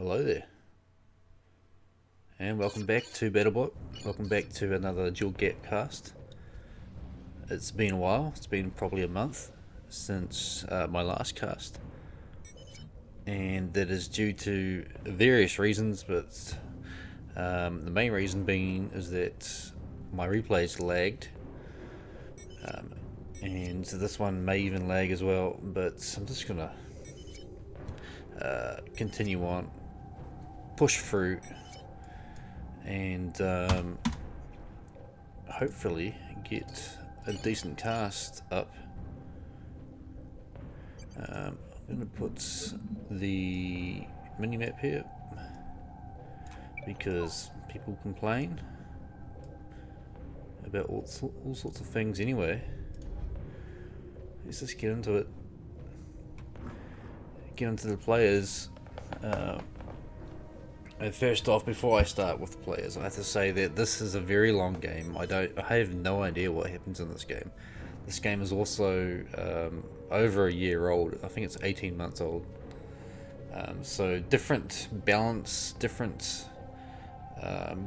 Hello there, and welcome back to Battlebot. Welcome back to another Dual Gap cast. It's been a while, it's been probably a month since my last cast, and that is due to various reasons, but the main reason being is that my replays lagged, and this one may even lag as well, but I'm just gonna continue on, push through, and hopefully get a decent cast up. I'm going to put the minimap here because people complain about all sorts of things anyway. Let's just get into it. Get into the players. And first off, before I start with the players, I have to say that this is a very long game. I have no idea what happens in this game. This game is also over a year old. I think it's 18 months old. So different balance, different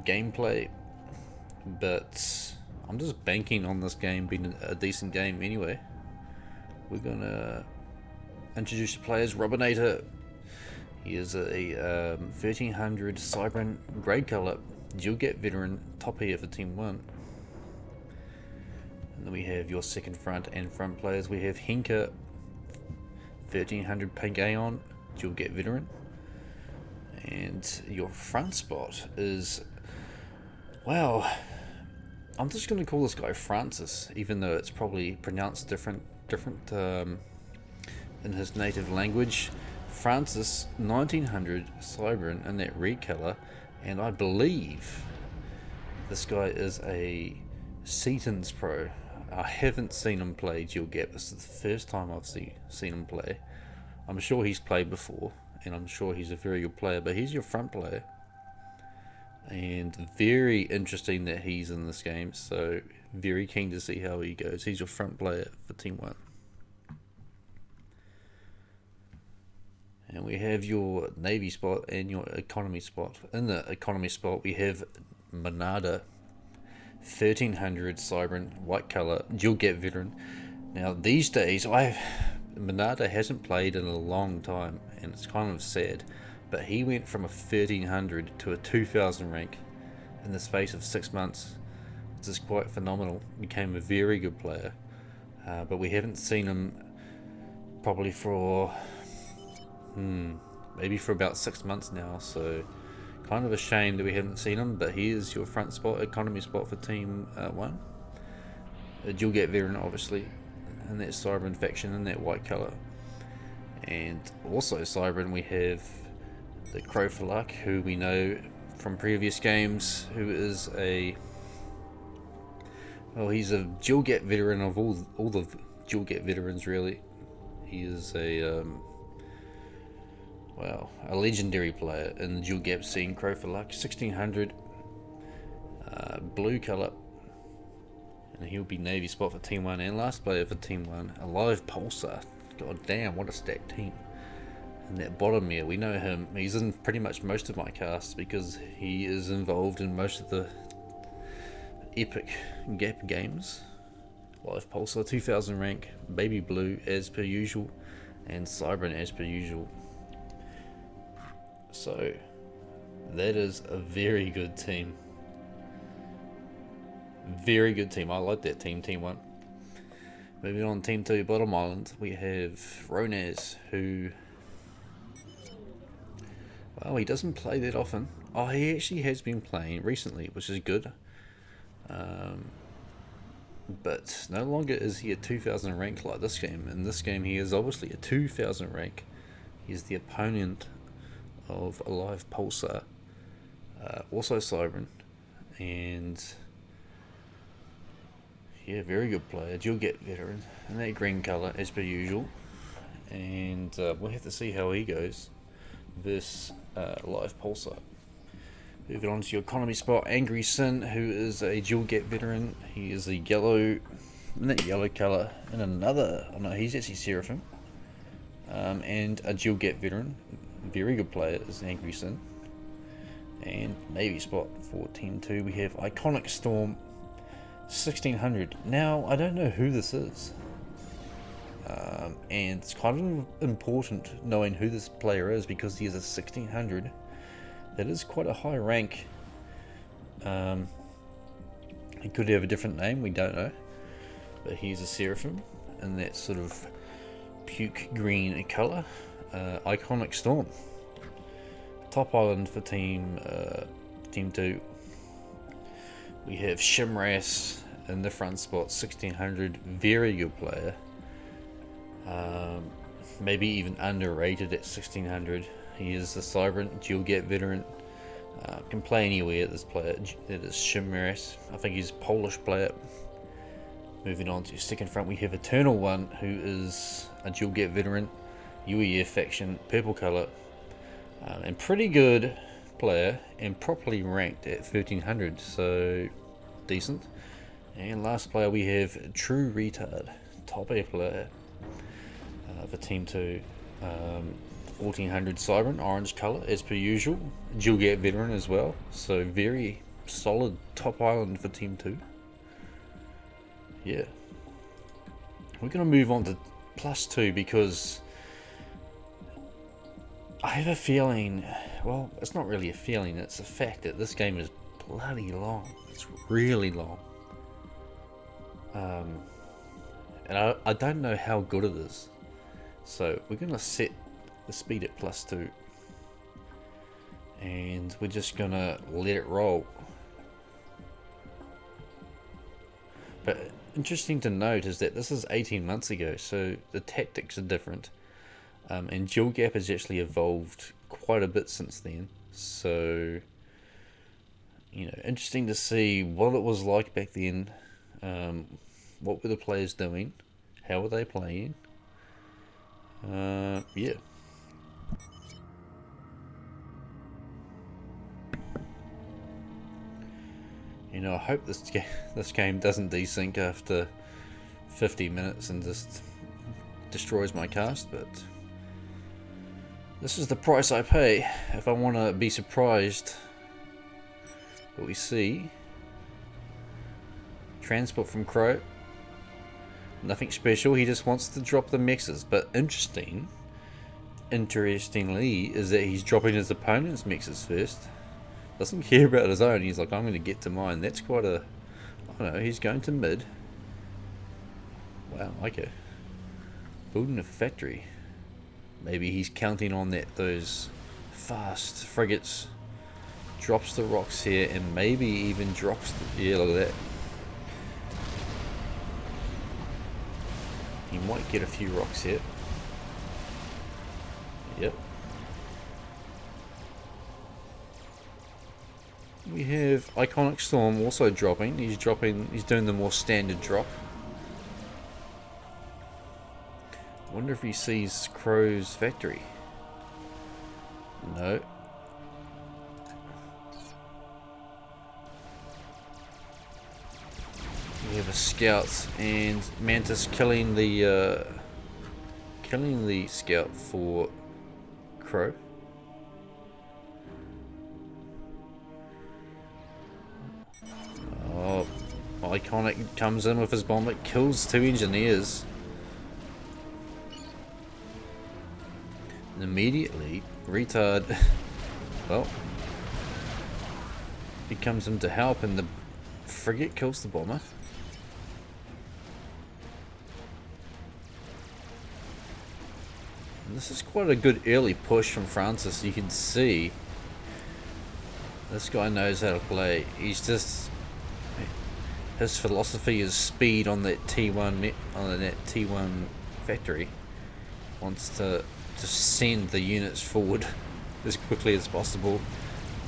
gameplay, but I'm just banking on this game being a decent game anyway. We're gonna introduce the players. Robinator. He is a 1300 Cybran grey colour dual gap veteran, top here for Team 1. And then we have your second front and front players. We have Henka, 1300 Pink Aeon, dual gap veteran. And your front spot is, well, I'm just going to call this guy Francis, even though it's probably pronounced different in his native language. Francis, 1900 Cybran in that red colour, and I believe this guy is a Seaton's Pro. I haven't seen him play dual gap. This is the first time I've seen him play. I'm sure he's played before, and I'm sure he's a very good player, but he's your front player. And very interesting that he's in this game, so very keen to see how he goes. He's your front player for Team 1. And we have your Navy spot and your economy spot. In the economy spot, we have Monada, 1300 Cybran, white colour, dual gap veteran. Now, these days, Monada hasn't played in a long time, and it's kind of sad. But he went from a 1300 to a 2000 rank in the space of 6 months. This is quite phenomenal. Became a very good player. But we haven't seen him probably for maybe for about 6 months now, so kind of a shame that we haven't seen him, but he is your front spot, economy spot for Team 1. A dual gap veteran, obviously, in that Cybran faction in that white colour. And also Cybran, we have the Crow for Luck, who we know from previous games, who is he's a dual gap veteran of all the dual gap veterans, really. He is a legendary player in the dual gap scene. Crow for Luck, 1600 blue colour, and he'll be Navy spot for Team 1. And last player for Team 1, a live Pulsar. God damn, what a stacked team. And that bottom here, we know him. He's in pretty much most of my casts because he is involved in most of the epic gap games. Live Pulsar, 2000 rank, baby blue as per usual, and Cybran as per usual. So that is a very good team. Very good team. I like that team, Team 1. Moving on, Team 2, bottom island, we have Ronaz, who, well, he doesn't play that often. Oh, he actually has been playing recently, which is good. But no longer is he a 2000 rank like this game. In this game, he is obviously a 2000 rank. He's the opponent of a live Pulsar, also Cybran, and yeah, very good player, dual gap veteran, in that green colour as per usual. And we'll have to see how he goes versus live Pulsar. Moving on to your economy spot, Angry Sin, who is a dual gap veteran. He is a yellow, in that yellow colour, and another, oh no, he's actually Seraphim, and a dual gap veteran, very good player is Angry Sin. And Navy spot for Team 2, we have Iconic Storm 1600. Now, I don't know who this is. And it's kind of important knowing who this player is because he is a 1600. That is quite a high rank. He could have a different name, we don't know. But he's a Seraphim in that sort of puke green colour. Iconic Storm. Top island for Team 2. We have Shimras in the front spot, 1600. Very good player. Maybe even underrated at 1600. He is a Cybrant, dual gap veteran. Can play anywhere, this player. That is Shimras. I think he's a Polish player. Moving on to second front, we have Eternal One, who is a dual gap veteran. UEF faction, purple colour. And pretty good player and properly ranked at 1300, so decent. And last player we have True Retard, top A player for Team 2. 1400 Cybrant, orange colour as per usual. Dual gap veteran as well, so very solid top island for Team 2. Yeah. We're going to move on to +2 because I have a feeling, well, it's not really a feeling, it's a fact that this game is bloody long. It's really long. And I don't know how good it is. So we're going to set the speed at +2. And we're just going to let it roll. But interesting to note is that this is 18 months ago, so the tactics are different. And dual gap has actually evolved quite a bit since then. So, you know, interesting to see what it was like back then. What were the players doing? How were they playing? Yeah. You know, I hope this game doesn't desync after 50 minutes and just destroys my cast, but this is the price I pay if I want to be surprised. What we see, transport from Crow, nothing special, he just wants to drop the mixes. But interestingly is that he's dropping his opponent's mixes first. Doesn't care about his own. He's like, I'm going to get to mine. That's quite a, I don't know, he's going to mid. Wow, okay. Building a factory. Maybe he's counting on those fast frigates. Drops the rocks here and maybe even drops the, yeah, look at that. He might get a few rocks here. Yep. We have Iconic Storm also dropping. He's doing the more standard drop. Wonder if he sees Crow's factory. No. We have a scout and Mantis killing the scout for Crow. Oh, Iconic comes in with his bomber, kills 2 engineers. And immediately, Retard, well, he comes in to help and the frigate kills the bomber. And this is quite a good early push from Francis. You can see this guy knows how to play. He's just, his philosophy is speed on that T1 factory. Wants to just send the units forward as quickly as possible.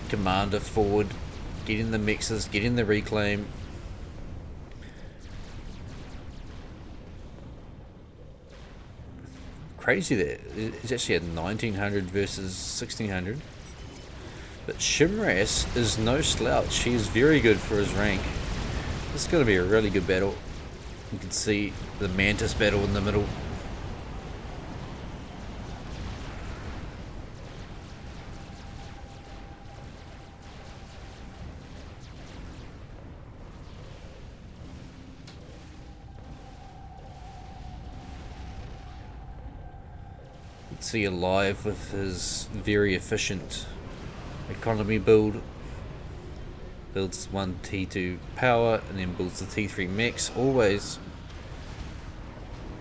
Commander forward, getting the mixes, getting the reclaim. Crazy that it's actually at 1900 versus 1600. But Shimras is no slouch. He is very good for his rank. This is going to be a really good battle. You can see the Mantis battle in the middle. Let's see Alive with his very efficient economy build. Builds one T2 power and then builds the T3 mix. Always.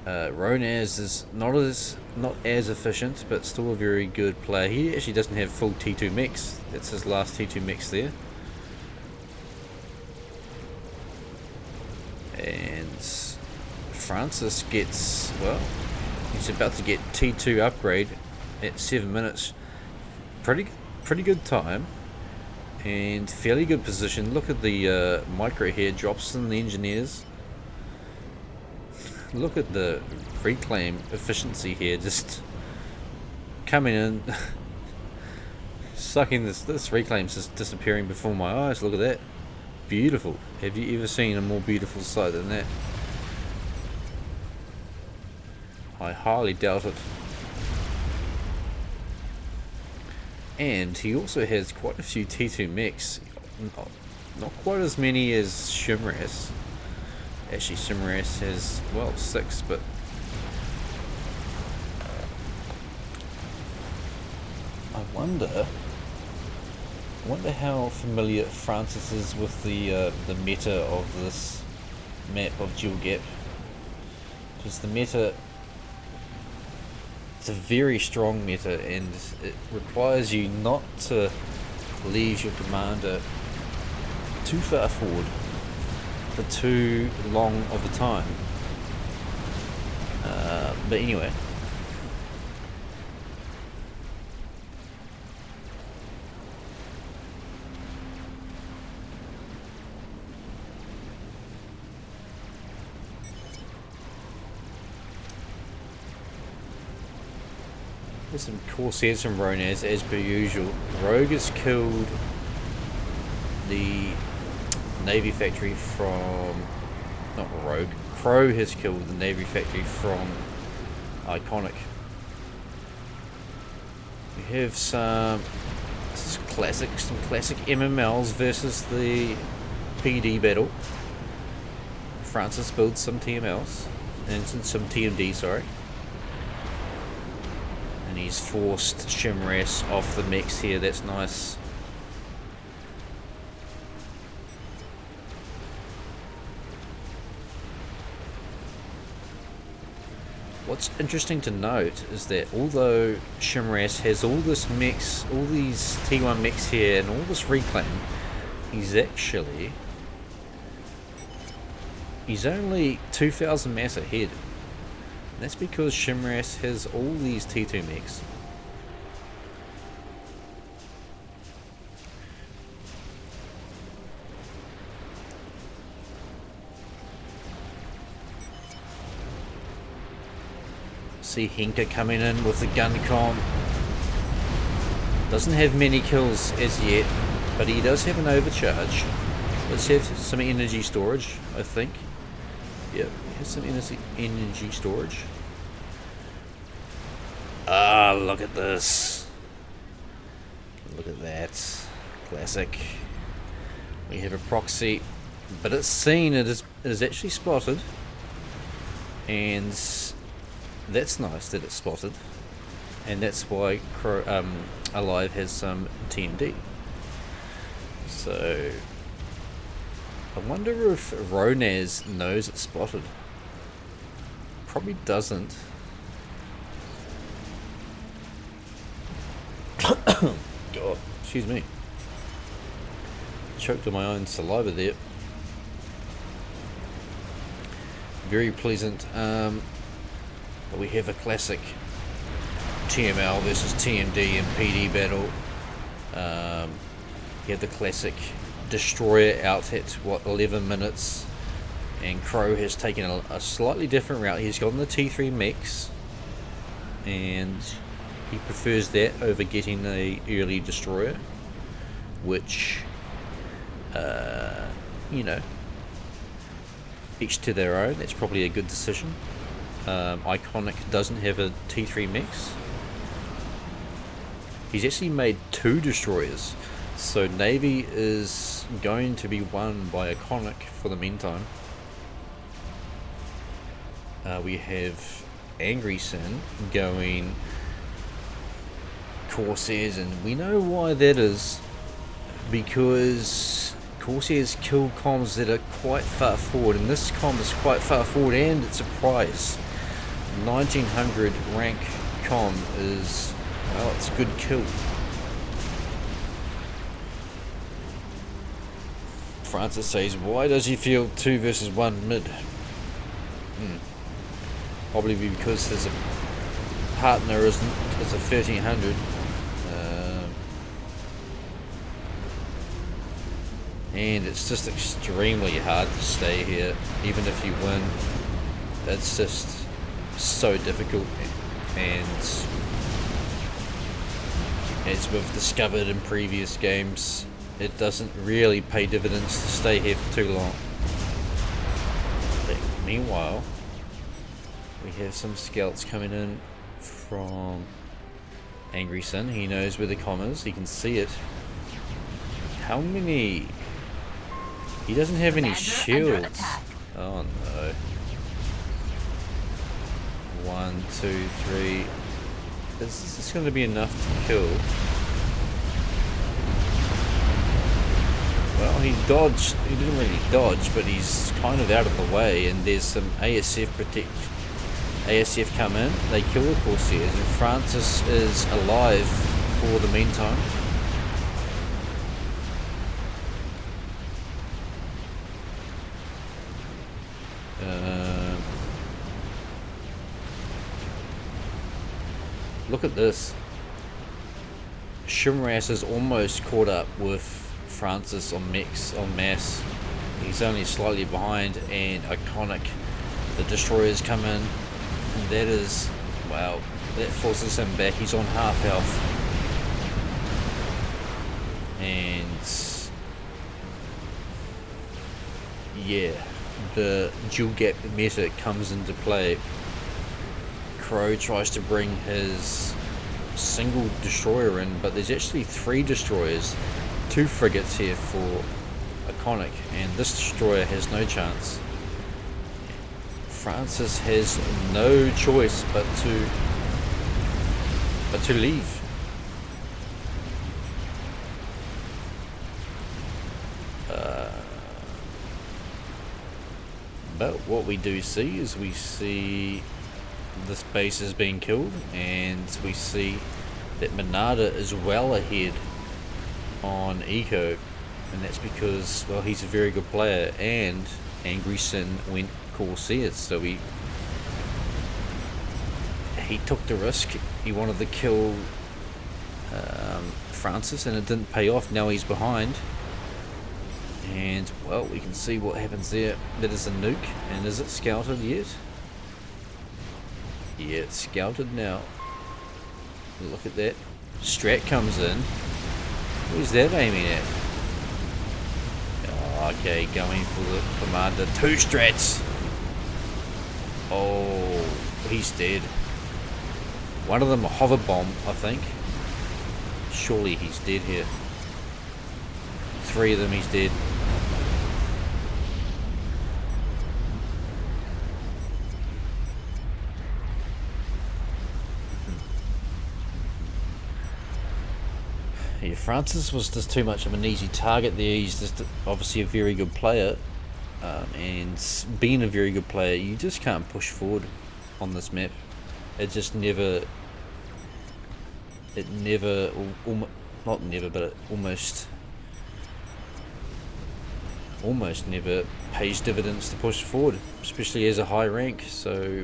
Ronaz is not as efficient, but still a very good player. He actually doesn't have full T2 mix. That's his last T2 mix there. And Francis gets, well, he's about to get T2 upgrade at 7 minutes. Pretty good time. And fairly good position. Look at the micro here, drops in the engineers. Look at the reclaim efficiency here, just coming in, sucking this reclaim's just disappearing before my eyes. Look at that. Beautiful. Have you ever seen a more beautiful sight than that? I highly doubt it. And he also has quite a few T2 mechs. Not quite as many as Shimras. Actually, Shimras has, well, 6, but I wonder how familiar Francis is with the meta of this map of Dual Gap. Because the meta, it's a very strong meta, and it requires you not to leave your commander too far forward for too long of a time. But anyway, there's some Corsairs from Ronaz as per usual. Rogue has killed the Navy factory from, not Rogue, Crow has killed the Navy factory from Iconic. We have some, this is some classic MMLs versus the PD battle. Francis builds some TMLs, and some TMD, sorry. And he's forced Shimras off the mix here, that's nice. What's interesting to note is that although Shimras has all this mix, all these T1 mix here and all this reclaim, he's only 2,000 mass ahead. And that's because Shimras has all these T2 mix. See Hinka coming in with the gun comp. Doesn't have many kills as yet, but he does have an overcharge. Let's have some energy storage, I think. Yep, he has some energy storage. Ah, look at this. Look at that. Classic. We have a proxy, but it's seen, it is actually spotted. And that's nice that it's spotted, and that's why Alive has some TMD. So I wonder if Ronaz knows it's spotted. Probably doesn't. God, excuse me. Choked on my own saliva there. Very pleasant. But we have a classic TML versus TMD and PD battle. You have the classic Destroyer out at, what, 11 minutes. And Crow has taken a slightly different route. He's gotten the T3 mix. And he prefers that over getting the early Destroyer. Which, you know, each to their own. That's probably a good decision. Iconic doesn't have a T3 mix. He's actually made 2 destroyers, so Navy is going to be won by Iconic for the meantime. We have Angry Sin going Corsairs, and we know why that is, because Corsairs kill comms that are quite far forward, and this comm is quite far forward, and it's a prize. 1900 rank comm is, well, it's a good kill. Francis says, why does he feel 2 versus 1 mid? Probably because his partner is a 1300. And it's just extremely hard to stay here, even if you win. It's just so difficult, and as we've discovered in previous games, it doesn't really pay dividends to stay here for too long. But meanwhile, we have some scouts coming in from Angry Sin. He knows where the comm is, he can see it. How many? He doesn't have any shields. Oh no. 1, 2, 3. Is this going to be enough to kill? Well, he dodged. He didn't really dodge, but he's kind of out of the way, and there's some ASF protect. ASF come in, they kill the Corsairs, and Francis is alive for the meantime. Look at this. Shimras is almost caught up with Francis on mass. He's only slightly behind, and Iconic, the destroyers come in, and that is, wow, that forces him back. He's on half health, and yeah, the dual gap meta comes into play. Crow tries to bring his single destroyer in, but there's actually 3 destroyers, 2 frigates here for Iconic, and this destroyer has no chance. Francis has no choice but to leave. But what we do see is we see this base is being killed, and we see that Minada is well ahead on Eco, and that's because, well, he's a very good player, and Angry Sin went Corsairs, so he took the risk. He wanted to kill Francis, and it didn't pay off. Now he's behind, and well, we can see what happens there. That is a nuke, and is it scouted yet? Yeah, it's scouted now. Look at that. Strat comes in. Who's that aiming at? Oh, okay, going for the commander. 2 strats. Oh, he's dead. One of them a hover bomb, I think. Surely he's dead here. 3 of them he's dead. Yeah, Francis was just too much of an easy target there. He's just obviously a very good player, and being a very good player, you just can't push forward on this map. It just never, not never, but it almost never pays dividends to push forward, especially as a high rank. So,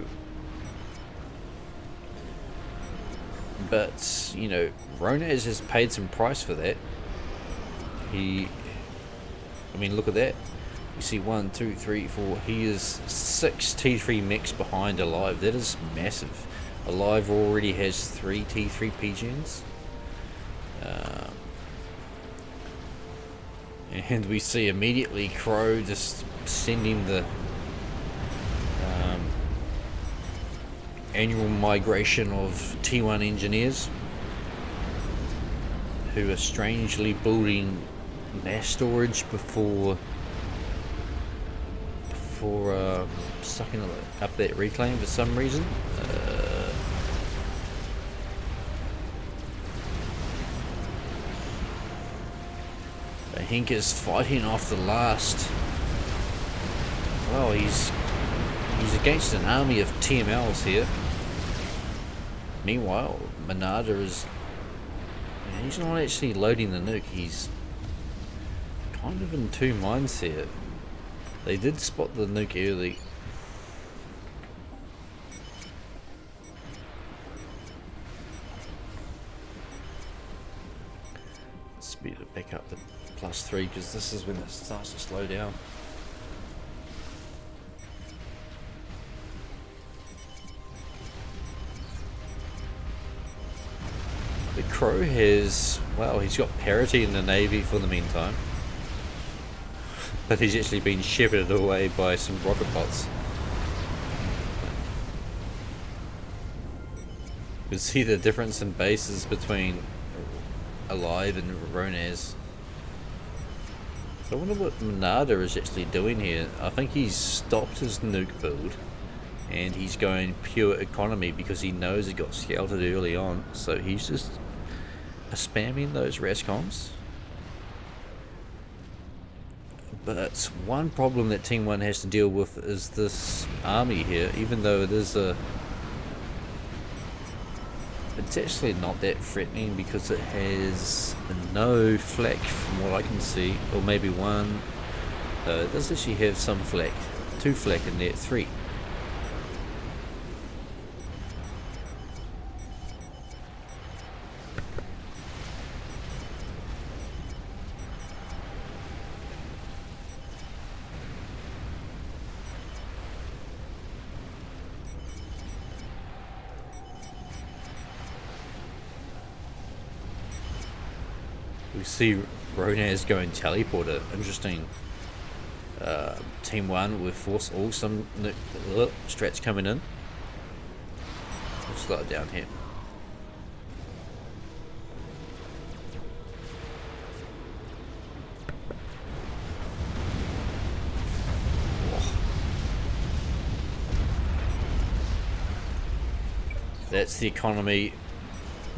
but you know, Ronaz has paid some price for that. I mean, look at that. You see 1, 2, 3, 4. He is 6 T3 mechs behind Alive. That is massive. Alive already has 3 T3 PGNs. And we see immediately Crow just sending the annual migration of T1 engineers who are strangely building mass storage before sucking up that reclaim for some reason. Henk is fighting off the last. Well, he's against an army of TMLs here. Meanwhile, Manada is... he's not actually loading the nuke. He's kind of in two minds here. They did spot the nuke early. Speed it back up to +3 because this is when it starts to slow down. The Crow has, well, he's got parity in the Navy for the meantime. But he's actually been shepherded away by some rocket bots. You can see the difference in bases between Alive and Ronaz. I wonder what Manada is actually doing here. I think he's stopped his nuke build and he's going pure economy because he knows he got scouted early on, so he's just spamming those RASCOMs. But one problem that Team 1 has to deal with is this army here, even though it is a... it's actually not that threatening because it has no flak from what I can see, or maybe one. It does actually have some flak, 2 flak in there, 3. We see Ronaz going teleporter. Interesting. Team 1 with force awesome strats coming in. We'll slow it down here. Oh. That's the economy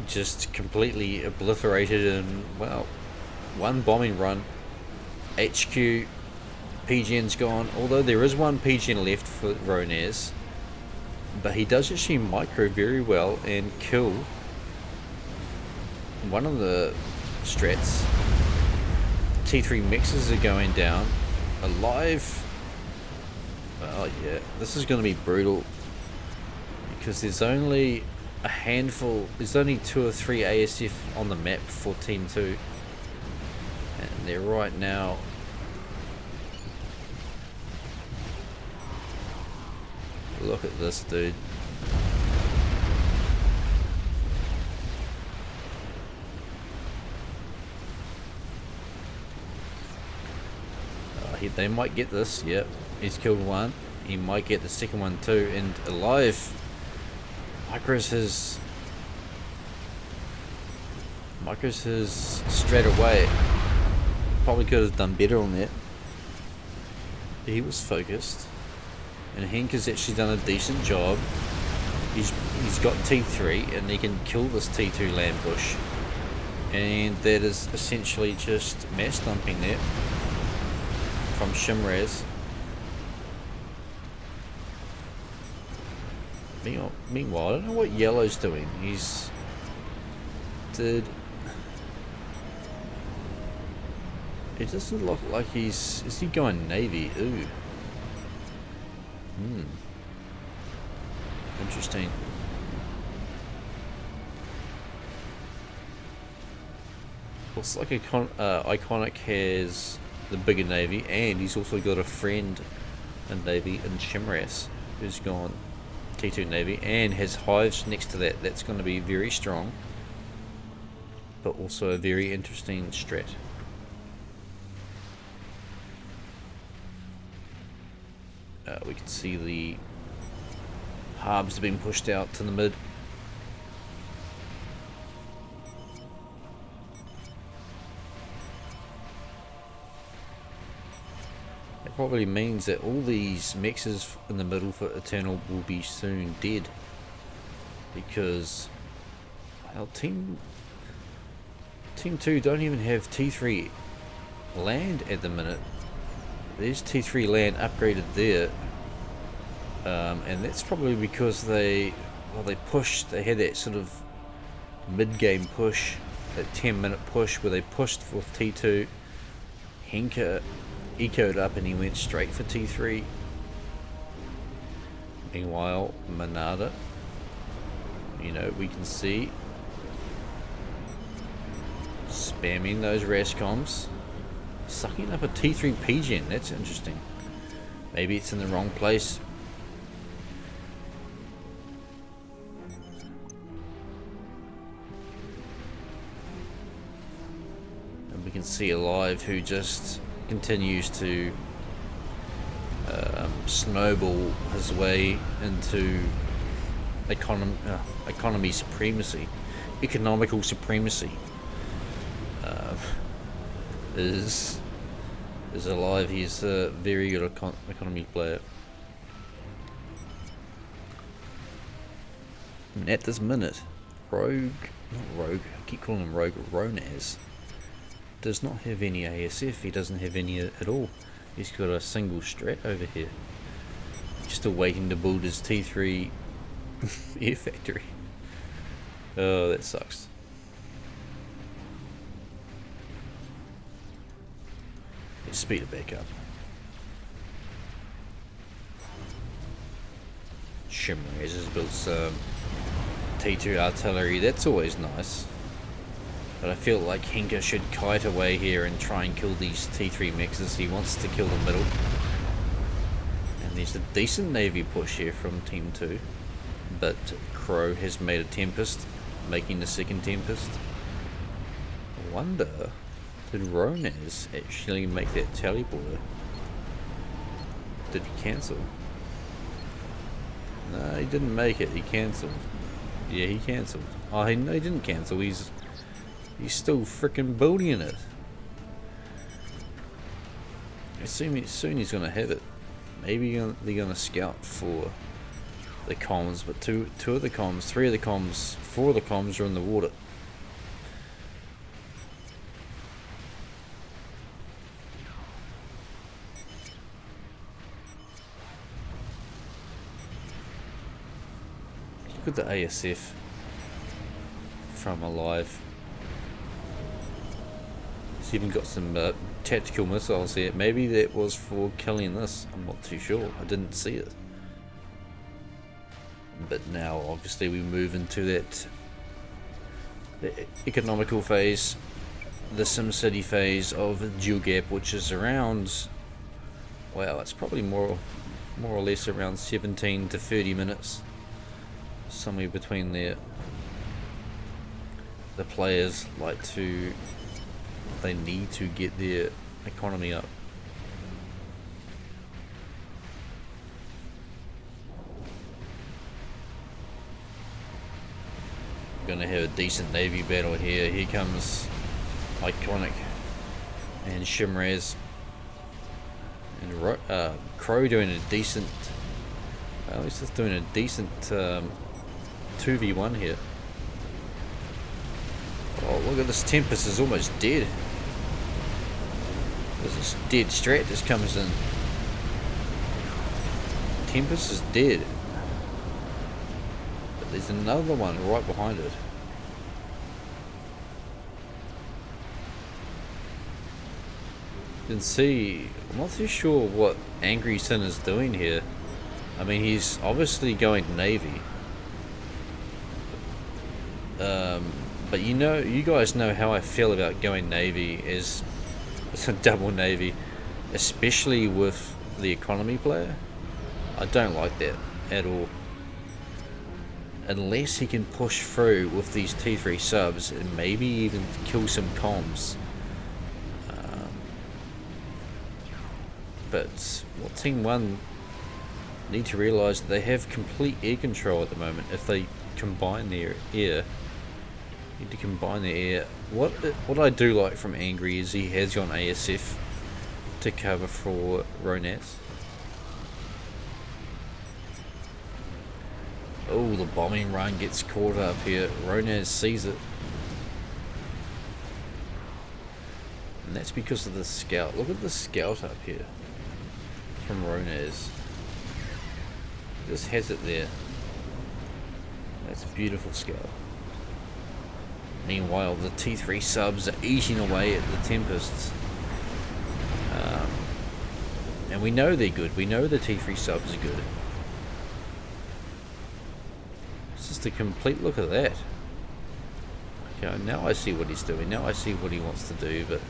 just completely obliterated in, well, one bombing run. HQ PGN's gone, although there is one PGN left for Ronaz, but he does actually micro very well and kill one of the strats. T3 mixes are going down. Alive. Oh yeah, this is going to be brutal because there's only a handful, there's only 2 or 3 ASF on the map for Team 2, and they're right now look at this dude. They might get this. Yep, he's killed one. He might get the second one too. And Alive Micros has straight away. Probably could have done better on that. He was focused, and Henk has actually done a decent job. He's got T3 and he can kill this T2 land push, and that is essentially just mass dumping there from Shimraz. Meanwhile, I don't know what Yellow's doing. It doesn't look like is he going Navy? Ooh. Interesting. Looks like Iconic has the bigger Navy, and he's also got a friend in Navy in Shimraz who's gone T2 Navy and has hives next to that. That's going to be very strong, but also a very interesting strat. We can see the harbs have been pushed out to the mid. It probably means that all these mexes in the middle for Eternal will be soon dead, because our team 2 don't even have T3 land at the minute. There's T3 land upgraded there, and that's probably because they pushed. They had that sort of mid-game push, that 10-minute push where they pushed for T2. Henker ecoed up and he went straight for T3. Meanwhile, Manada, we can see spamming those Rascoms, sucking up a T3 P-Gen. That's interesting. Maybe it's in the wrong place. And we can see Alive, who just continues to snowball his way into economical supremacy. Is Alive. He's a very good economy player. And at this minute, I keep calling him Rogue, Ronaz does not have any ASF. He doesn't have any at all. He's got a single strat over here. Still waiting to build his T3 air factory. Oh, that sucks. Let's speed it back up. Shimraz has built some T2 artillery. That's always nice. But I feel like Henker should kite away here and try and kill these T3 mixes. He wants to kill the middle. And there's a decent navy push here from Team 2. But Crow has made a Tempest, making the second Tempest. I wonder, did Ronaz actually make that teleporter? Did he cancel? No, he didn't make it. He cancelled. Yeah, he cancelled. Oh, no, he didn't cancel. He's still freaking building it. Soon he's gonna have it. Maybe they're gonna scout for the comms, but two of the comms, 3 of the comms, 4 of the comms are in the water. Look at the ASF from Alive. It's even got some tactical missiles here. Maybe that was for killing this. I'm not too sure. I didn't see it. But now, obviously, we move into the economical phase, the SimCity phase of Dual Gap, which is around, well, it's probably more or less around 17 to 30 minutes, somewhere between there. The players they need to get their economy up. Gonna have a decent navy battle here. Here comes Iconic and Shimraz and Crow doing a decent. He's just doing a decent 2v1 here. Oh, look at this. Tempest is almost dead. There's this dead strat just comes in. Tempest is dead. But there's another one right behind it. You can see, I'm not too sure what Angry Sin is doing here. I mean, he's obviously going Navy. But you guys know how I feel about going Navy as a double Navy, especially with the economy player. I don't like that at all. Unless he can push through with these T3 subs and maybe even kill some comms. But what Team 1 need to realise that they have complete air control at the moment. If they combine their air, need to combine their air. What I do like from Angry is he has you on ASF to cover for Ronaz. Oh, the bombing run gets caught up here. Ronaz sees it. And that's because of the scout. Look at the scout up here from Ronez. Just has it there. That's a beautiful scout. Meanwhile, the T3 subs are eating away at the Tempests. And we know they're good. We know the T3 subs are good. It's just a complete look at that. Okay, now I see what he's doing. Now I see what he wants to do, but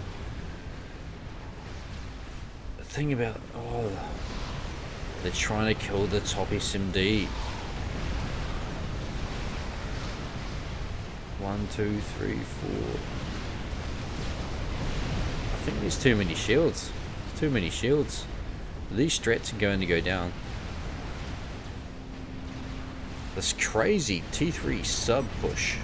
the thing about, oh, they're trying to kill the top SMD. 1, 2, 3, 4. I think there's too many shields. There's too many shields. These strats are going to go down. This crazy T3 sub push.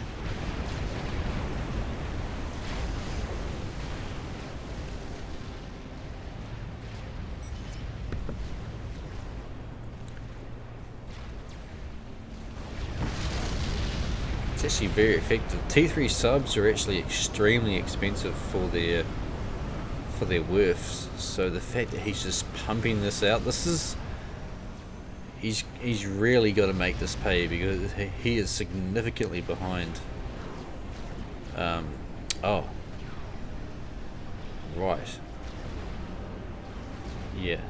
It's actually very effective. T3 subs are actually extremely expensive for their worths. So the fact that he's just pumping this out, he's really got to make this pay, because he is significantly behind. Oh, right, yeah.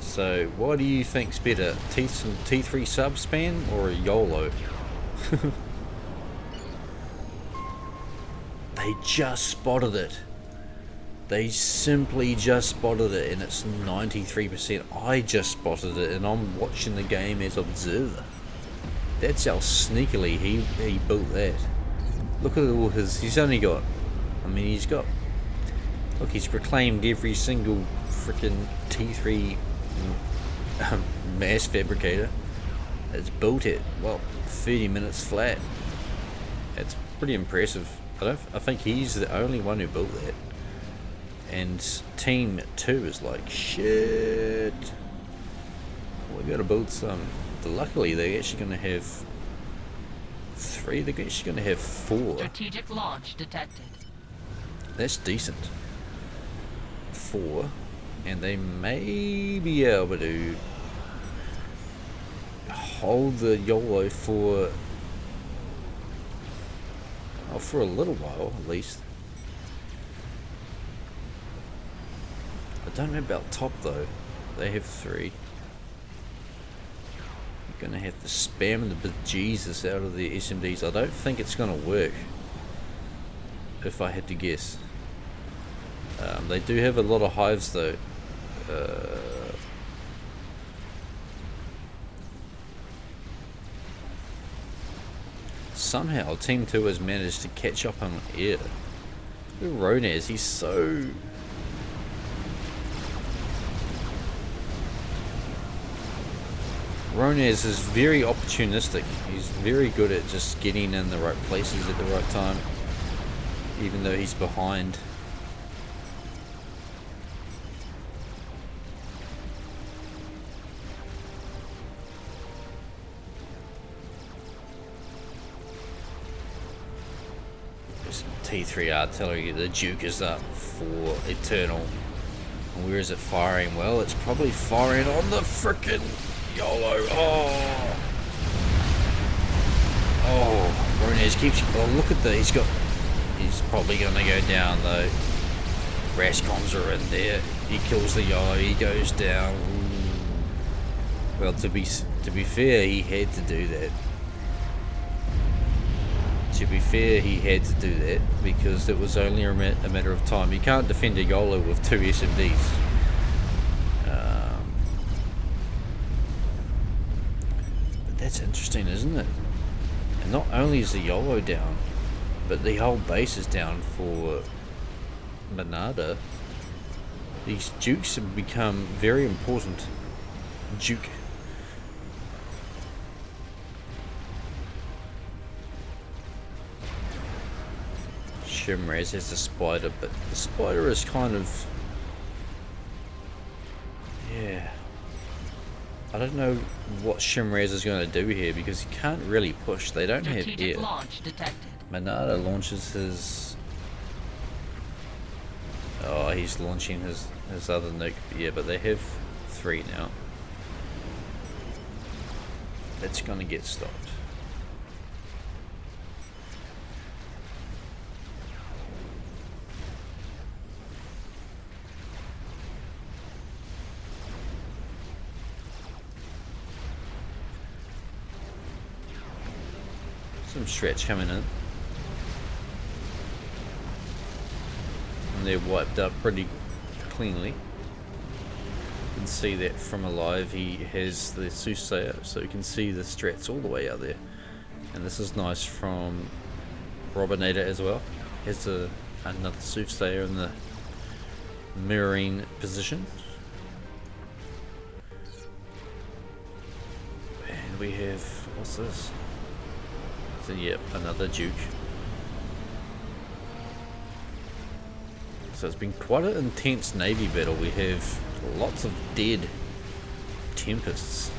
So what do you think's better, T3 sub spam or a YOLO? They just spotted it. They simply just spotted it, and it's 93%. I just spotted it, and I'm watching the game as observer. That's how sneakily he built that. Look at all his. He's only got. I mean, he's got. Look, he's reclaimed every single freaking T3 mass fabricator. It's built it. Well, 30 minutes flat. It's pretty impressive. I think he's the only one who built that. And team 2 is like, shit, we gotta build some. Luckily they're actually gonna have 3, they're actually gonna have 4. Strategic launch detected. That's decent. 4, and they may be able to hold the YOLO for a little while at least. I don't know about top though. They have 3. You're gonna have to spam the bejesus out of the SMDs. I don't think it's gonna work, if I had to guess. They do have a lot of hives though. Somehow Team 2 has managed to catch up on air. Look at Ronez, he's so... Ronez is very opportunistic. He's very good at just getting in the right places at the right time, even though he's behind. This T3 artillery, the Duke is up for Eternal. And where is it firing? Well, it's probably firing on the frickin' YOLO. Oh, Ronez keeps. Oh, look at that. He's probably going to go down though. Rascons are in there. He kills the YOLO. He goes down. Ooh. Well, to be fair, he had to do that. To be fair, he had to do that because it was only a matter of time. You can't defend a YOLO with 2 SMDs. That's interesting, isn't it? And not only is the YOLO down, but the whole base is down for Manada. These Dukes have become very important. Duke. Shimraz has the spider, but the spider is kind of... yeah. I don't know what Shimraz is going to do here because he can't really push. They don't have air. Launch detected. Manada launches his Oh, he's launching his other nuke. Yeah, but they have 3 now. That's gonna get stopped. Some stretch coming in. And they're wiped up pretty cleanly. You can see that from alive. He has the Soothsayer, so you can see the strats all the way out there. And this is nice from Robinator as well. Has another Soothsayer in the mirroring position. And we have, what's this? So yep, another Duke. So it's been quite an intense Navy battle. We have lots of dead Tempests,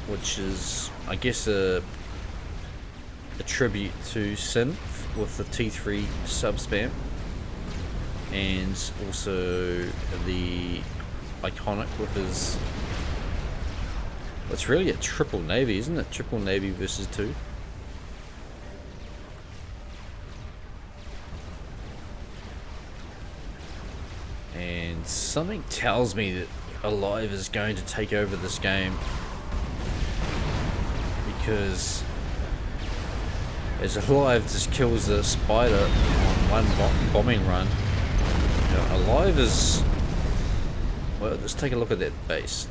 which is, I guess, a tribute to Sin with the T3 sub spam, and also the Iconic with his. It's really a triple Navy, isn't it? Triple Navy versus 2. And something tells me that Alive is going to take over this game, because as Alive just kills the Spider on one bombing run, you know, Alive is, well, let's take a look at that base.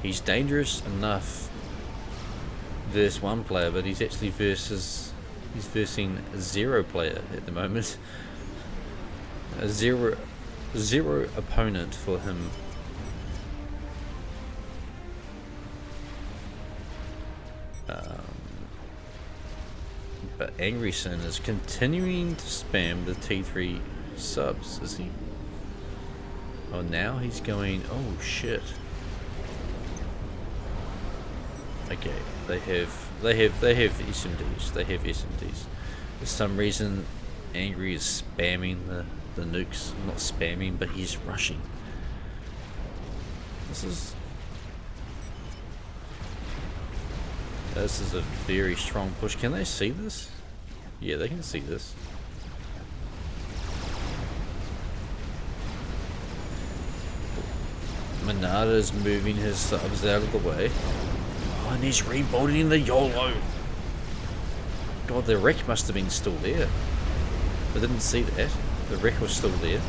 He's dangerous enough versus 1 player, but he's actually he's versing a 0 player at the moment. A zero opponent for him. But Angry Sin is continuing to spam the T3 subs, is he? Oh, now he's going, oh shit. Okay, they have SMDs. They have SMDs. For some reason, Angry is spamming the nukes. Not spamming, but he's rushing. This is a very strong push. Can they see this? Yeah, they can see this. Minada is moving his subs out of the way. Oh, and he's rebuilding the YOLO. God, the wreck must have been still there. I didn't see that. The wreck was still there.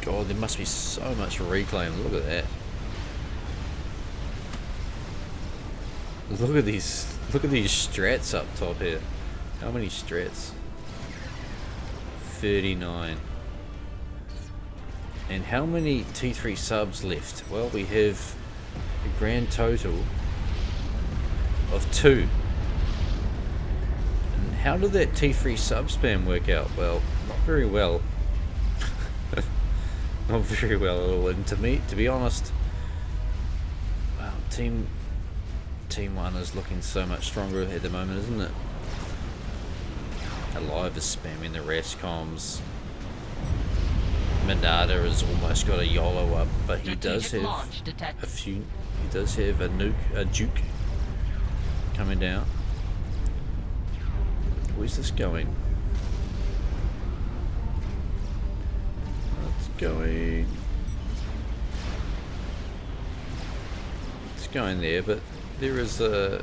God, there must be so much reclaim. Look at that. Look at these strats up top here. How many strats? 39. And how many T3 subs left? Well, we have a grand total of 2. And how did that T3 sub spam work out? Well, not very well. Not very well at all. And to be honest, well, Team 1 is looking so much stronger at the moment, isn't it? Alive is spamming the RAS comms. Minada has almost got a YOLO up, but he does have a few. He does have a Duke coming down. Where's this going? It's going there, but there is a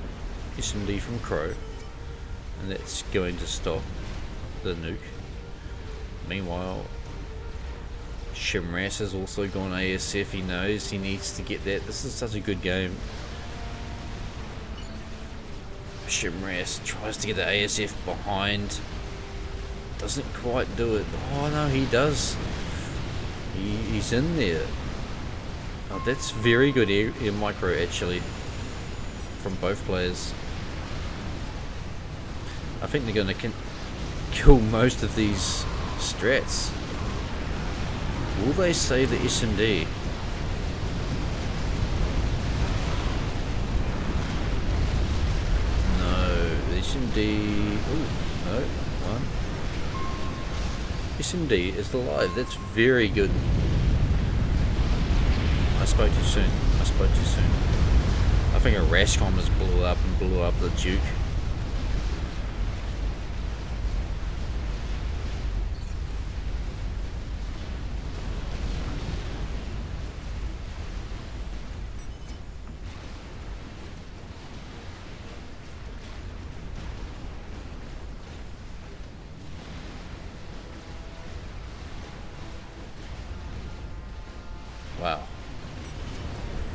SMD from Crow, and that's going to stop the nuke. Meanwhile, Shimras has also gone ASF. He knows he needs to get that. This is such a good game. Shimras tries to get the ASF behind. Doesn't quite do it. Oh no, he does. He's in there. Oh, that's very good air micro actually from both players. I think they're going to kill most of these strats. Will they save the SMD? No, the SMD. Ooh, no, one. SMD is alive. That's very good. I spoke too soon. I spoke too soon. I think a Rashcom just blew up and blew up the Duke. Wow.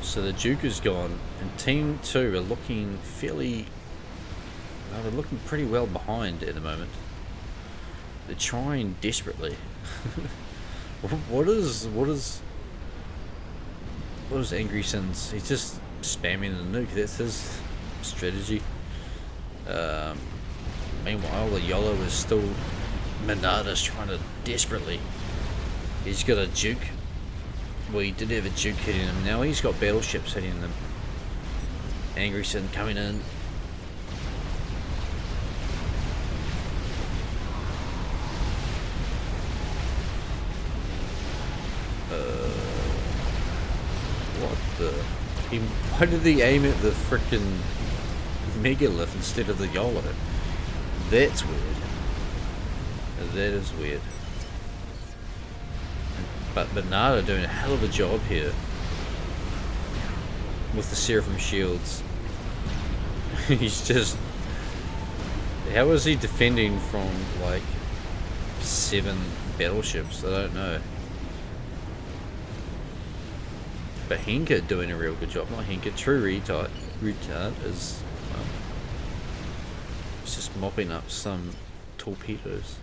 So the Duke is gone, and Team 2 are looking fairly... well, they're looking pretty well behind at the moment. They're trying desperately. What is Angry Sins? He's just spamming the nuke. That's his strategy. Meanwhile, the Yolo is still... Minada's trying to desperately... He's got a Duke. Well, he did have a Duke hitting him. Now he's got battleships hitting them. Angry Sin coming in. What the... Why did he aim at the frickin' megalith instead of the Yolo? That's weird. That is weird. But Bernardo doing a hell of a job here with the Seraphim shields. He's just... How is he defending from like 7 battleships? I don't know. But Henka doing a real good job. Not Henka, True Retard is... well, he's just mopping up some torpedoes.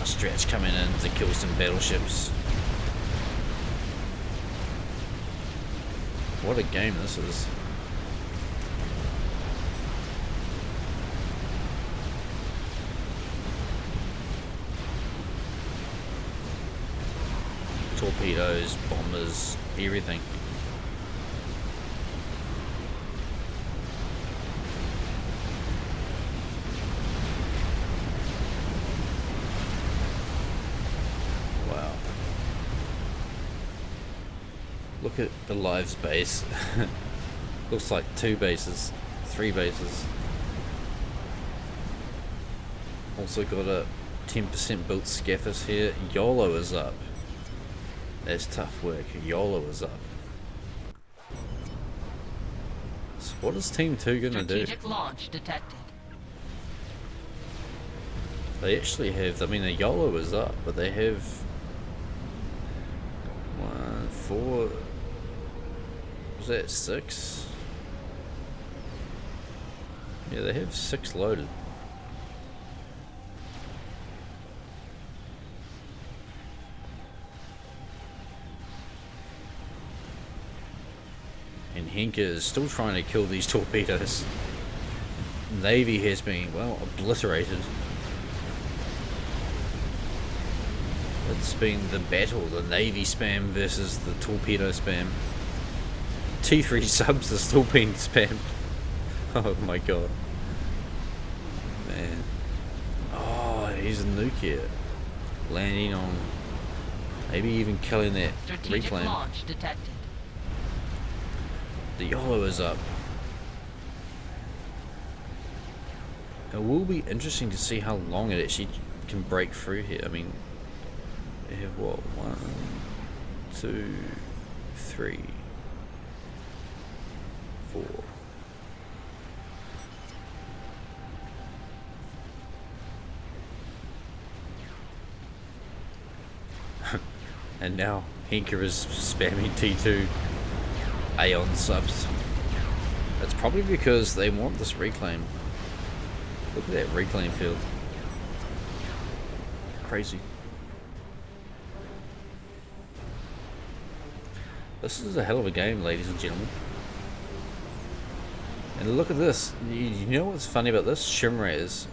Stretch coming in to kill some battleships. What a game this is. Torpedoes, bombers, everything. Look at the live space. Looks like 2 bases, 3 bases. Also got a 10% built Scaffers here. Yolo is up. That's tough work. Yolo is up. So what is Team 2 gonna do? Strategic launch detected. They actually have, I mean the Yolo is up, but they have 1, 4, was that 6? Yeah, they have 6 loaded. And Henka is still trying to kill these torpedoes. Navy has been, well, obliterated. It's been the battle, the Navy spam versus the torpedo spam. T3 subs are still being spammed. Oh my god. Man. Oh, he's a nuke here. Landing on, maybe even killing that Strategic reclaim. launch detected. The Yolo is up. It will be interesting to see how long it actually can break through here. I mean, they have what? 1, 2, 3, 4. And now Henka is spamming T2 Aeon subs. It's probably because they want this reclaim. Look at that reclaim field. Crazy. This is a hell of a game, ladies and gentlemen. And look at this. You know what's funny about this? Shimraz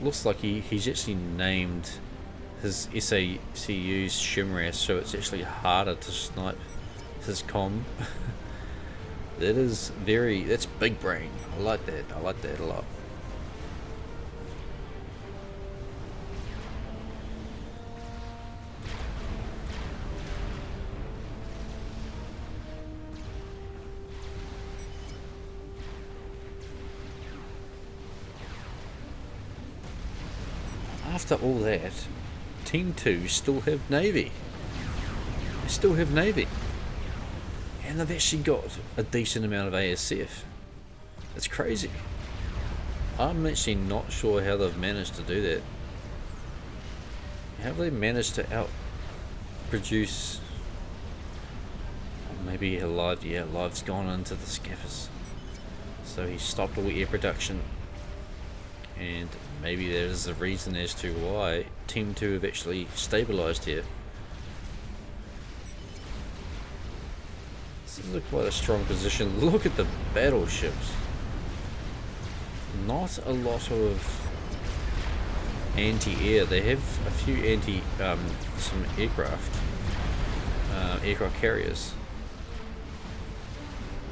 looks like he's actually named his SACU's Shimras, so it's actually harder to snipe his comm. That's big brain. I like that a lot. After all that, Team 2 still have Navy. They still have Navy. And they've actually got a decent amount of ASF. It's crazy. I'm actually not sure how they've managed to do that. How have they managed to outproduce... Maybe Live's gone into the scaffers. So he stopped all air production. And maybe there's a reason as to why Team 2 have actually stabilised here. This is quite a strong position. Look at the battleships. Not a lot of anti-air. They have a few some aircraft carriers.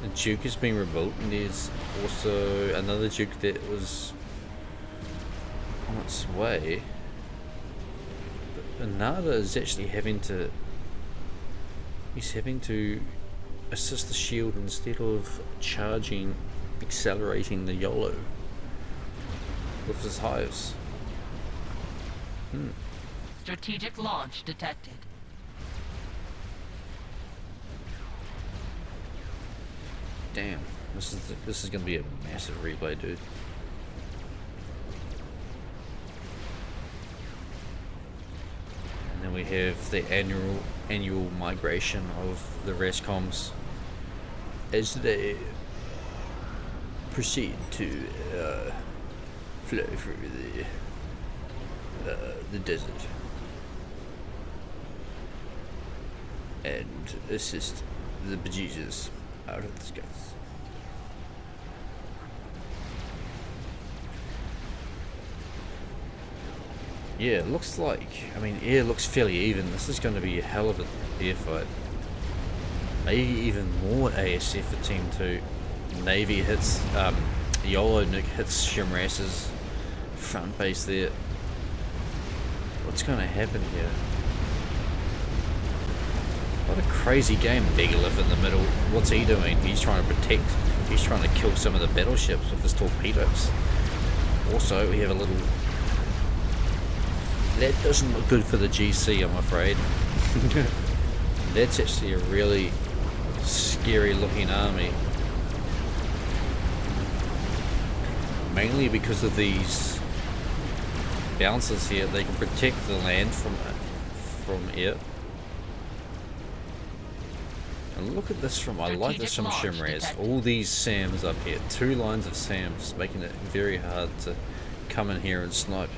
The Duke has been rebuilt, and there's also another Duke that was on its way. But Nada is actually having to assist the shield instead of accelerating the Yolo with his hives. Strategic launch detected. Damn, this is gonna be a massive replay, dude. And then we have the annual migration of the RESCOMs as they proceed to flow through the desert and assist the bejesus out of the skies. Yeah, it looks like, air looks fairly even. This is going to be a hell of a air fight. Maybe even more ASF for Team 2. Navy hits, Yolo Nick hits Shimras's front base there. What's going to happen here? What a crazy game. Megalith in the middle. What's he doing? He's trying to protect. He's trying to kill some of the battleships with his torpedoes. Also, we have a little... That doesn't look good for the GC, I'm afraid. That's actually a really scary looking army. Mainly because of these bouncers here. They can protect the land from air. And look at this I like this from Shimraz. All these SAMs up here. 2 lines of SAMs, making it very hard to come in here and snipe.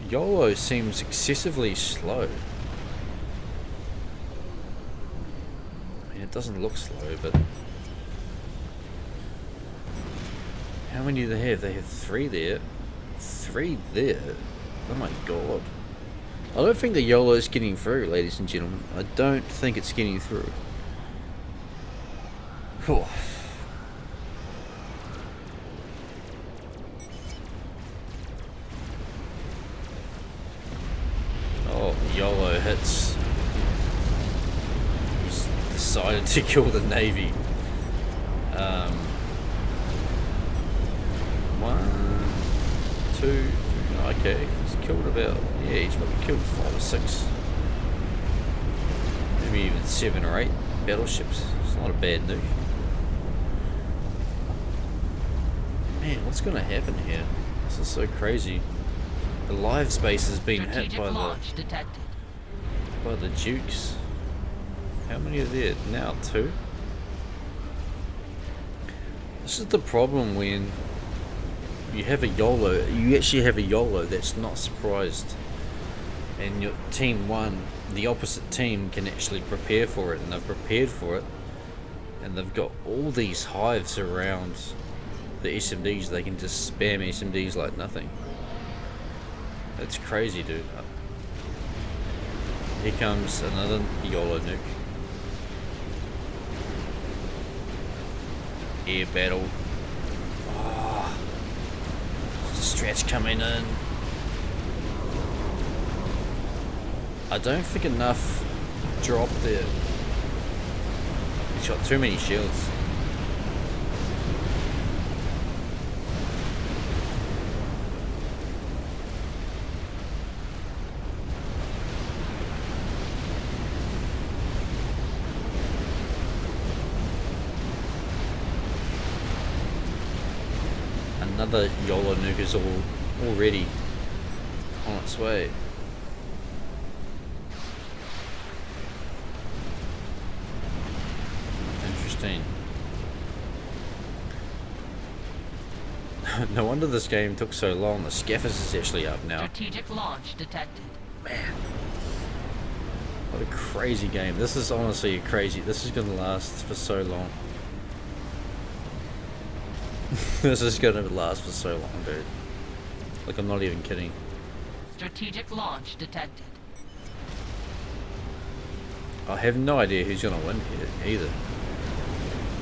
Yolo seems excessively slow. It doesn't look slow, but... How many do they have? They have 3 there. 3 there? Oh my god. I don't think the Yolo is getting through, ladies and gentlemen. I don't think it's getting through. Whew. Oh, Yolo hits. He's decided to kill the Navy. 1, 2... Okay, he's killed about... Yeah, he's probably killed 5 or 6. Maybe even 7 or 8 battleships. It's not a bad nuke. Man, what's going to happen here? This is so crazy. The live space has been hit by the Dukes. How many are there? Now 2? This is the problem when you have a Yolo. You actually have a Yolo that's not surprised, and your team 1, the opposite team, can actually prepare for it, and they've prepared for it, and they've got all these hives around the SMDs. They can just spam SMDs like nothing. It's crazy, dude. Here comes another Yolo nuke. Air battle. Oh, Strats coming in. I don't think enough dropped there. He's got too many shields. Another Yolo nuke is already on its way. Interesting. No wonder this game took so long. The Scaffers is actually up now. Strategic launch detected. Man, what a crazy game. This is honestly a crazy. This is gonna last for so long. This is gonna last for so long, dude. Like, I'm not even kidding. Strategic launch detected. I have no idea who's gonna win here either.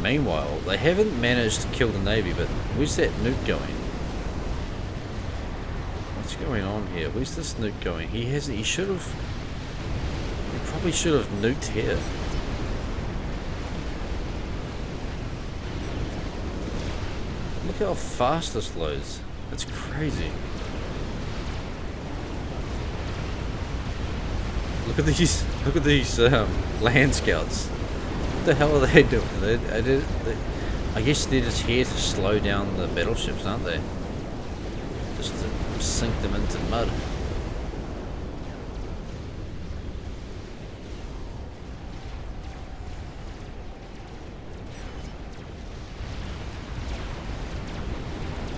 Meanwhile, they haven't managed to kill the Navy, but where's that nuke going? What's going on here? Where's this nuke going? He probably should have nuked here. Look how fast this loads. It's crazy. Look at these land scouts. What the hell are they doing? I guess they're just here to slow down the battleships, aren't they? Just to sink them into mud.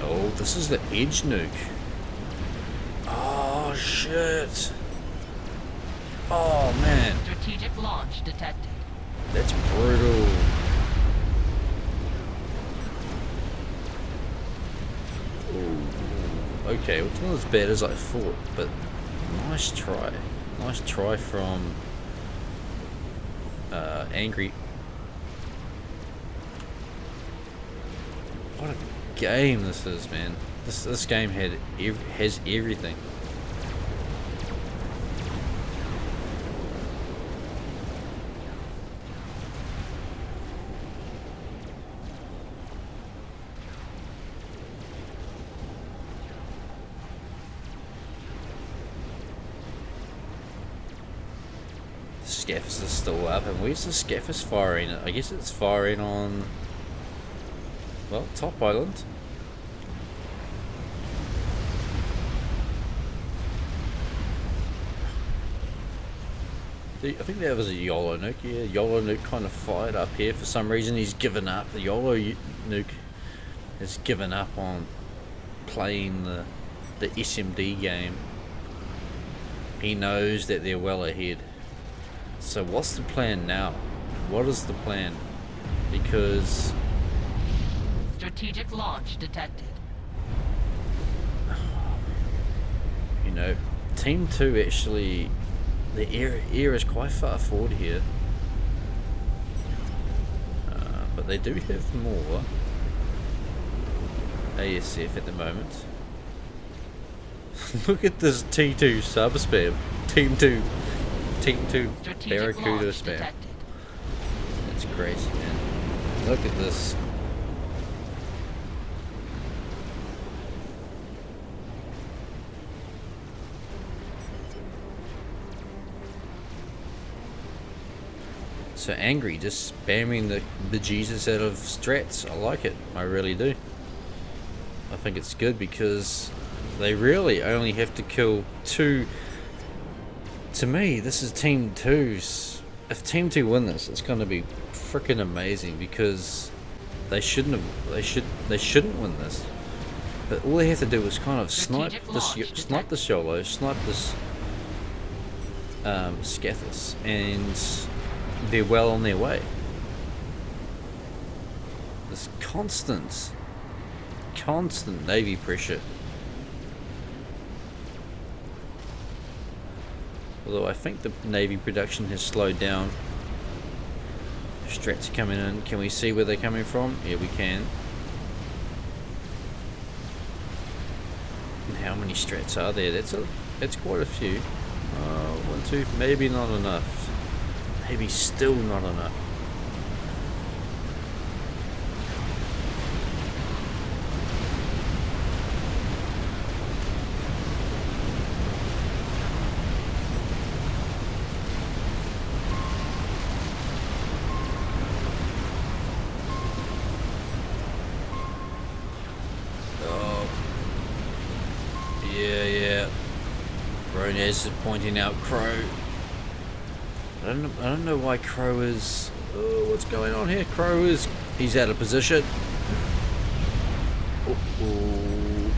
Oh, this is the edge nuke. Oh shit. Oh man. Strategic launch detected. That's brutal. Ooh. Okay, it's not as bad as I thought, but nice try. Nice try from Angry. What a game this is, man. This game has everything. Scaffers is still up, and where's the Scaffers firing? I guess it's firing on, well, top island. I think that was a Yolo nuke. Yeah, Yolo nuke kind of fired up here for some reason. He's given up. The Yolo nuke has given up on playing the SMD game. He knows that they're well ahead. So what's the plan now? What is the plan? Because strategic launch detected. You know, Team 2 actually, the air is quite far forward here. But they do have more ASF at the moment. Look at this T2 sub spam. Team 2 Strategic Barracuda launch spam. detected. That's crazy, man. Look at this. So Angry, just spamming the bejesus out of strats. I like it. I really do. I think it's good because they really only have to kill 2. To me, this is Team 2's. If Team 2 win this, it's going to be freaking amazing because they shouldn't win this. But all they have to do is kind of snipe this Yolo, snipe this Scathis, and they're well on their way. This constant Navy pressure. Although I think the Navy production has slowed down. Strats are coming in. Can we see where they're coming from? Yeah, we can. And how many strats are there? That's quite a few. 1, 2, maybe not enough. Maybe still not enough. Ronez is pointing out Crow. I don't know why Crow is. Oh, what's going on here? He's out of position. Uh-oh.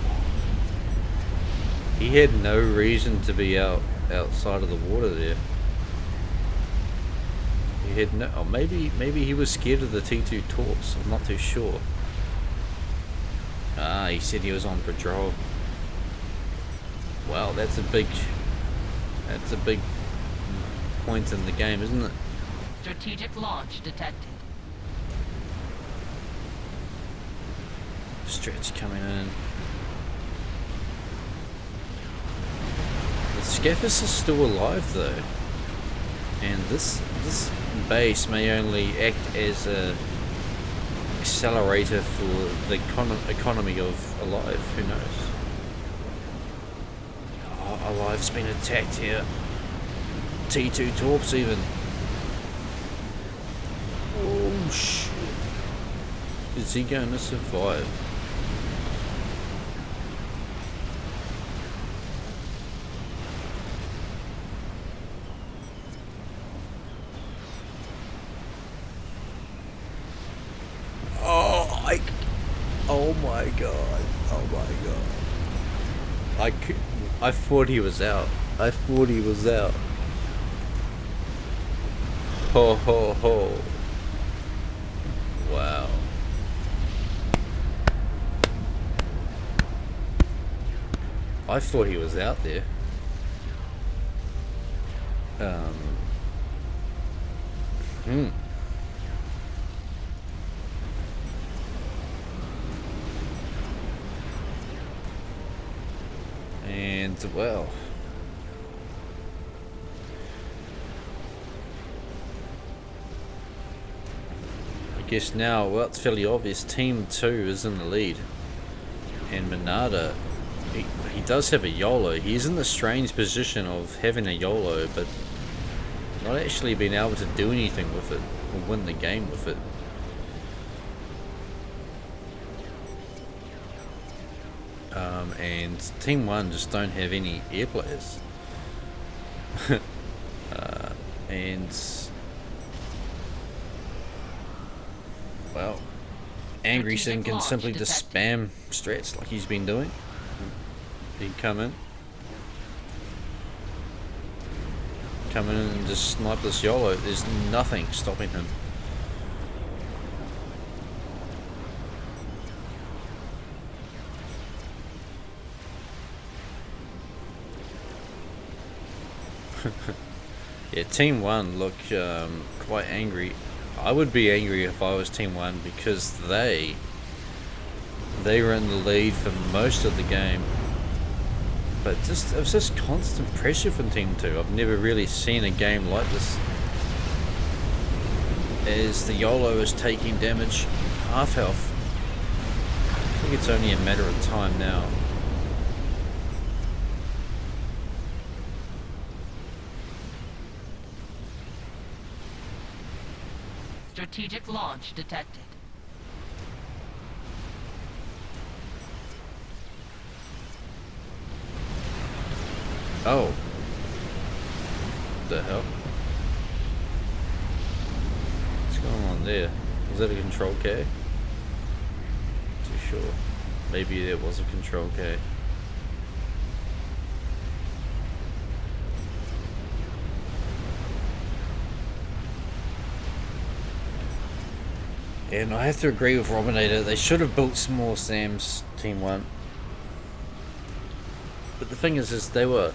He had no reason to be outside of the water there. He had no. Oh, maybe he was scared of the T2 torps. I'm not too sure. Ah, he said he was on patrol. Wow, that's a big point in the game, isn't it? Strategic launch detected. Stretch coming in. The Scaphus is still alive though, and this base may only act as a accelerator for the economy of Alive. Who knows? Alive's been attacked here. T2 torps even. Oh shit. Is he going to survive? Oh my god. Oh my god. I thought he was out. Ho ho ho. Wow. I thought he was out there. And well, I guess now, well, it's fairly obvious. Team 2 is in the lead, and Minada, he does have a YOLO. He's in the strange position of having a YOLO, but not actually being able to do anything with it or win the game with it. And Team 1 just don't have any air players. And well, Angry Sin can simply just spam strats like he's been doing. He'd come in and just snipe this YOLO. There's nothing stopping him. Yeah, Team 1 look quite angry. I would be angry if I was Team 1 because they were in the lead for most of the game. But it was just constant pressure from Team 2. I've never really seen a game like this. As the YOLO is taking damage, half health. I think it's only a matter of time now. Strategic launch detected. Oh. What the hell? What's going on there? Was that a control K? Too sure. Maybe there was a control K. And I have to agree with Robinator, they should have built some more SAMs, Team 1. But the thing is they were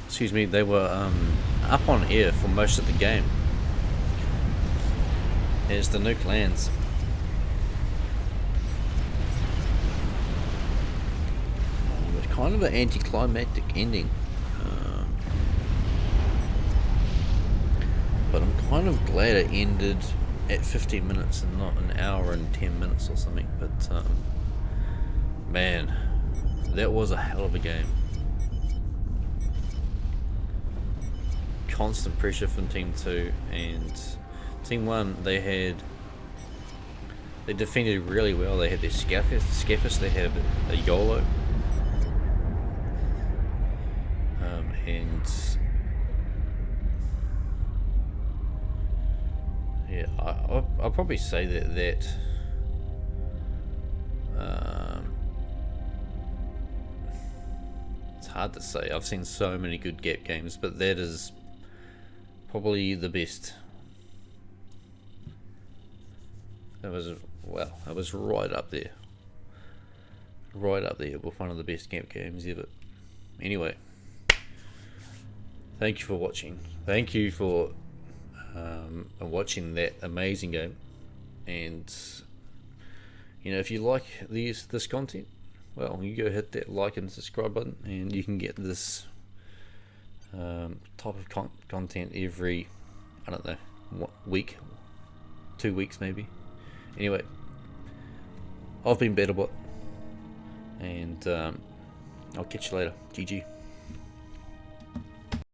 excuse me, they were up on air for most of the game. Here's the nuke lands. It was kind of an anticlimactic ending. But I'm kind of glad it ended at 15 minutes and not an hour and 10 minutes or something. But man, that was a hell of a game. Constant pressure from Team 2, and Team 1, they defended really well. They had their Scaffers, they had a Yolo, and yeah, I'll probably say that it's hard to say. I've seen so many good Gap games, but that is probably the best. It was right up there with one of the best Gap games ever. Anyway, thank you for watching. Thank you for watching that amazing game. And you know, if you like this content, well, you go hit that like and subscribe button, and you can get this type of content every, I don't know, week, 2 weeks maybe. Anyway, I've been Betterbot, and I'll catch you later. GG.